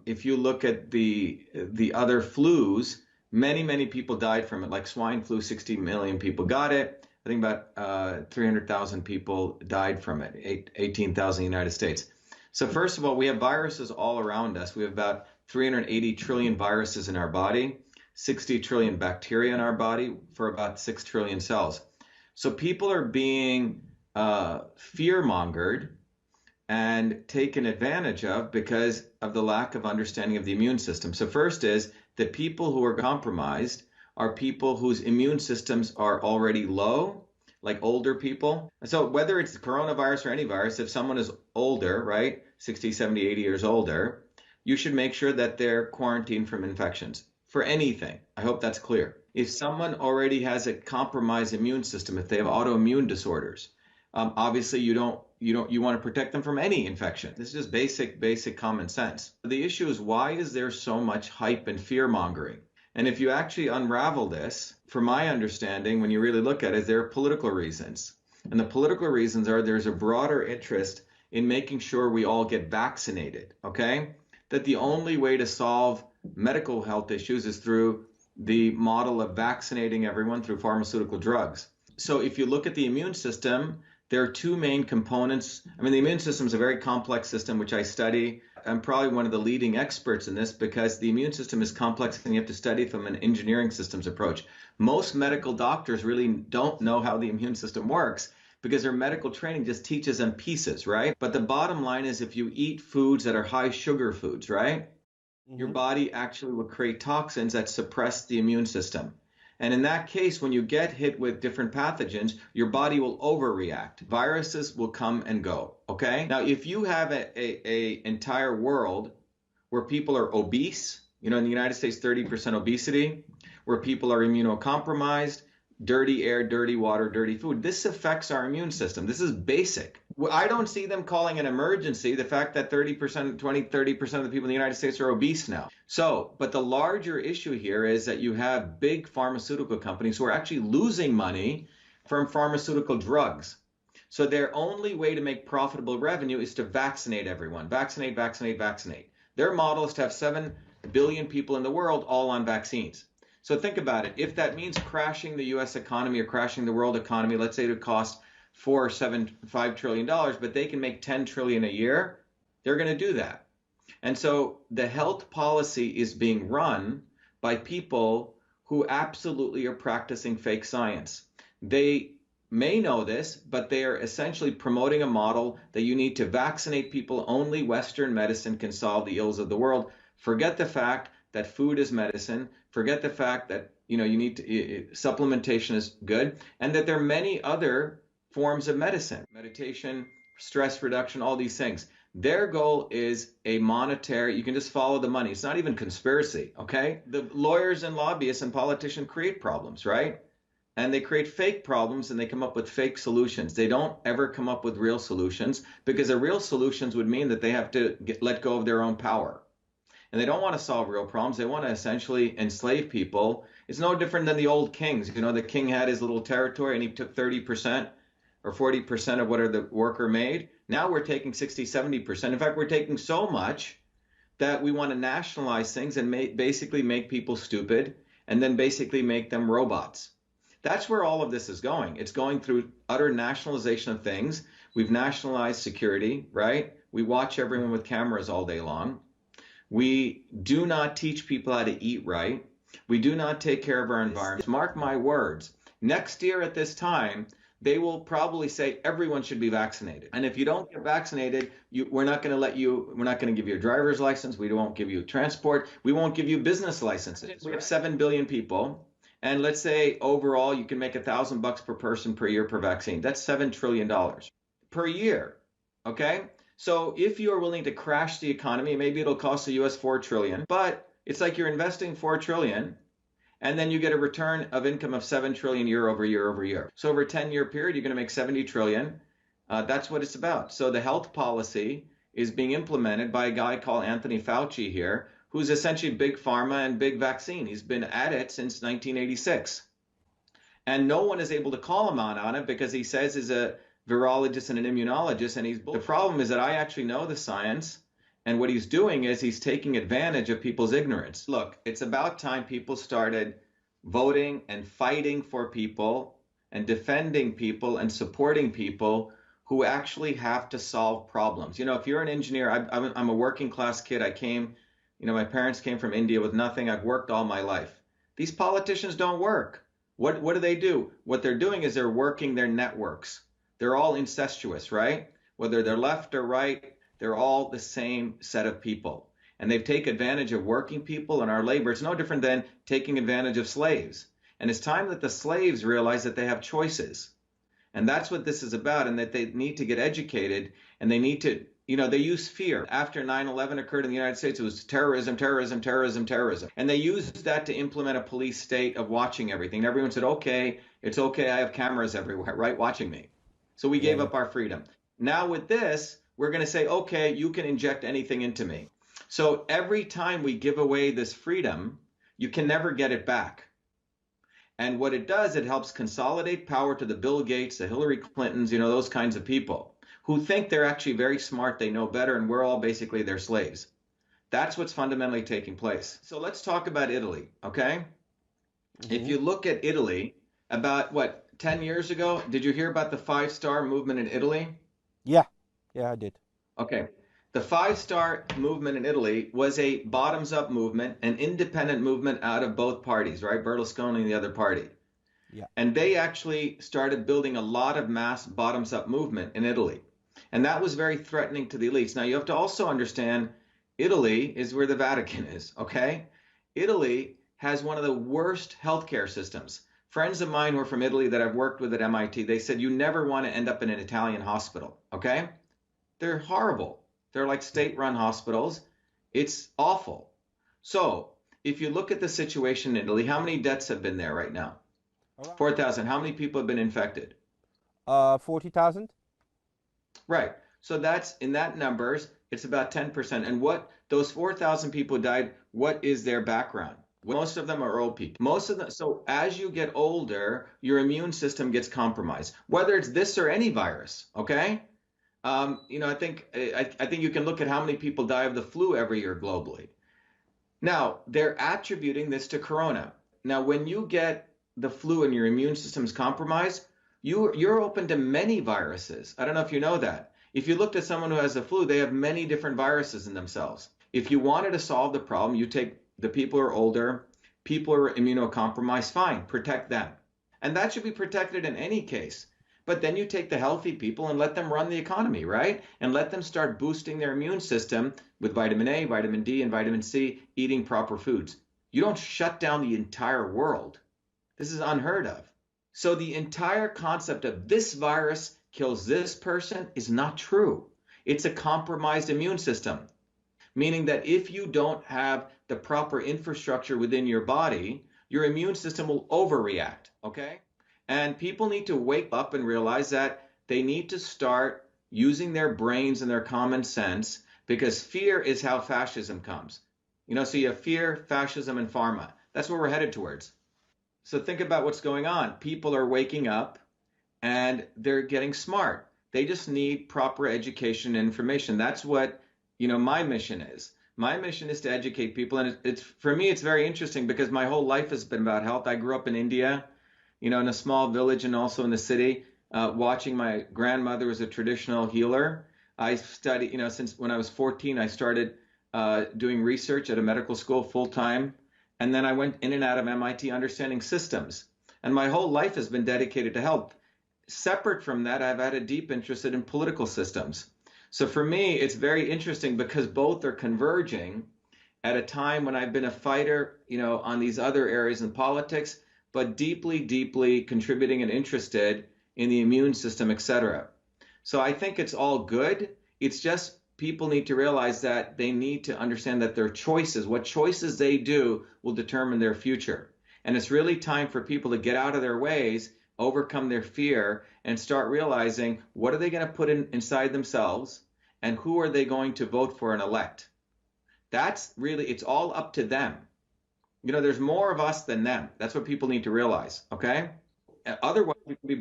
If you look at the other flus, many people died from it. Like swine flu, 60 million people got it. I think about 300,000 people died from it, 18,000 in the United States. So first of all, we have viruses all around us. We have about 380 trillion viruses in our body, 60 trillion bacteria in our body for about 6 trillion cells. So people are being fear-mongered and taken advantage of because of the lack of understanding of the immune system. So first is that people who are compromised are people whose immune systems are already low, like older people. So whether it's the coronavirus or any virus, if someone is older, right, 60, 70, 80 years older, you should make sure that they're quarantined from infections for anything. I hope that's clear. If someone already has a compromised immune system, if they have autoimmune disorders, obviously you want to protect them from any infection. This is just basic common sense. The issue is, why is there so much hype and fear mongering? And if you actually unravel this, from my understanding, when you really look at it, there are political reasons. And the political reasons are there's a broader interest in making sure we all get vaccinated, okay? That the only way to solve medical health issues is through the model of vaccinating everyone through pharmaceutical drugs. So if you look at the immune system, there are two main components. I mean, the immune system is a very complex system, which I study. I'm probably one of the leading experts in this because the immune system is complex and you have to study it from an engineering systems approach. Most medical doctors really don't know how the immune system works because their medical training just teaches them pieces, right? But the bottom line is, if you eat foods that are high sugar foods, right, your body actually will create toxins that suppress the immune system. And in that case, when you get hit with different pathogens, your body will overreact. Viruses will come and go, okay? Now, if you have a entire world where people are obese, in the United States, 30% obesity, where people are immunocompromised, dirty air, dirty water, dirty food, this affects our immune system. This is basic. I don't see them calling an emergency the fact that 30% of the people in the United States are obese now. So, but the larger issue here is that you have big pharmaceutical companies who are actually losing money from pharmaceutical drugs. So their only way to make profitable revenue is to vaccinate everyone. Vaccinate, vaccinate, vaccinate. Their model is to have 7 billion people in the world all on vaccines. So think about it. If that means crashing the US economy or crashing the world economy, let's say it would cost $5 trillion, but they can make 10 trillion a year, they're going to do that. And so the health policy is being run by people who absolutely are practicing fake science. They may know this, but they are essentially promoting a model that you need to vaccinate people. Only Western medicine can solve the ills of the world. Forget the fact that food is medicine. Forget the fact that you need to, supplementation is good, and that there are many other forms of medicine, meditation, stress reduction, all these things. Their goal is a monetary, you can just follow the money. It's not even conspiracy, okay? The lawyers and lobbyists and politicians create problems, right? And they create fake problems and they come up with fake solutions. They don't ever come up with real solutions because the real solutions would mean that they have to let go of their own power. And they don't want to solve real problems. They want to essentially enslave people. It's no different than the old kings. The king had his little territory and he took 30% or 40% of whatever the worker made. Now we're taking 60, 70%. In fact, we're taking so much that we want to nationalize things and basically make people stupid and then basically make them robots. That's where all of this is going. It's going through utter nationalization of things. We've nationalized security, right? We watch everyone with cameras all day long. We do not teach people how to eat right. We do not take care of our environment. Mark my words, next year at this time, they will probably say everyone should be vaccinated. And if you don't get vaccinated, we're not going to give you a driver's license. We won't give you transport. We won't give you business licenses. We have 7 billion people. And let's say overall, you can make $1,000 per person per year per vaccine. That's $7 trillion per year. Okay. So if you are willing to crash the economy, maybe it'll cost the US 4 trillion, but it's like you're investing 4 trillion and then you get a return of income of 7 trillion year over year over year. So over a 10-year period, you're going to make 70 trillion. That's what it's about. So the health policy is being implemented by a guy called Anthony Fauci here, who's essentially big pharma and big vaccine. He's been at it since 1986. And no one is able to call him out on it because he says he's a virologist and an immunologist, and the problem is that I actually know the science, And what he's doing is he's taking advantage of people's ignorance. Look, it's about time people started voting and fighting for people and defending people and supporting people who actually have to solve problems. If you're an engineer, I'm a working class kid. My parents came from India with nothing. I've worked all my life. These politicians don't work. What do? What they're doing is they're working their networks. They're all incestuous, right? Whether they're left or right, they're all the same set of people. And they've taken advantage of working people and our labor. It's no different than taking advantage of slaves. And it's time that the slaves realize that they have choices. And that's what this is about, and that they need to get educated, and they need to, they use fear. After 9/11 occurred in the United States, it was terrorism, terrorism, terrorism, terrorism. And they used that to implement a police state of watching everything. And everyone said, okay, it's okay, I have cameras everywhere, right, watching me. So we gave up our freedom. Now with this, we're going to say, okay, you can inject anything into me. So every time we give away this freedom, you can never get it back. And what it does, it helps consolidate power to the Bill Gates, the Hillary Clintons, those kinds of people who think they're actually very smart, they know better, and we're all basically their slaves. That's what's fundamentally taking place. So let's talk about Italy, okay? Mm-hmm. If you look at Italy, about 10 years ago, did you hear about the 5-star movement in Italy? Yeah, I did. Okay. The 5-star movement in Italy was a bottoms-up movement, an independent movement out of both parties, right? Berlusconi and the other party. Yeah. And they actually started building a lot of mass bottoms-up movement in Italy. And that was very threatening to the elites. Now, you have to also understand, Italy is where the Vatican is, okay? Italy has one of the worst healthcare systems. Friends of mine who are from Italy that I've worked with at MIT, they said you never want to end up in an Italian hospital, okay? They're horrible. They're like state-run hospitals. It's awful. So if you look at the situation in Italy, how many deaths have been there right now? 4,000. How many people have been infected? 40,000. Right. So that's in that numbers, it's about 10%. And what those 4,000 people died, what is their background? Most of them are old people. Most of them. So as you get older, your immune system gets compromised, whether it's this or any virus. Okay. I think you can look at how many people die of the flu every year globally. Now, they're attributing this to corona. Now, when you get the flu and your immune system is compromised, you're open to many viruses. I don't know if you know that. If you looked at someone who has the flu, they have many different viruses in themselves. If you wanted to solve the problem, you take the people who are older, people who are immunocompromised, fine, protect them. And that should be protected in any case. But then you take the healthy people and let them run the economy, right? And let them start boosting their immune system with vitamin A, vitamin D, and vitamin C, eating proper foods. You don't shut down the entire world. This is unheard of. So the entire concept of this virus kills this person is not true. It's a compromised immune system, meaning that if you don't have the proper infrastructure within your body, your immune system will overreact, okay? And people need to wake up and realize that they need to start using their brains and their common sense, because fear is how fascism comes. So you have fear, fascism, and pharma. That's what we're headed towards. So think about what's going on. People are waking up and they're getting smart. They just need proper education and information. That's what, my mission is. My mission is to educate people. And it's for me, it's very interesting because my whole life has been about health. I grew up in India, in a small village and also in the city, watching my grandmother was a traditional healer. I studied, since when I was 14, I started doing research at a medical school full time. And then I went in and out of MIT understanding systems. And my whole life has been dedicated to health. Separate from that, I've had a deep interest in political systems. So for me, it's very interesting because both are converging at a time when I've been a fighter, on these other areas in politics, but deeply, deeply contributing and interested in the immune system, etc. So I think it's all good. It's just people need to realize that they need to understand that their choices, what choices they do, will determine their future. And it's really time for people to get out of their ways, overcome their fear, and start realizing what are they going to put inside themselves and who are they going to vote for and elect. That's really, it's all up to them. There's more of us than them. That's what people need to realize, okay? Otherwise, we can be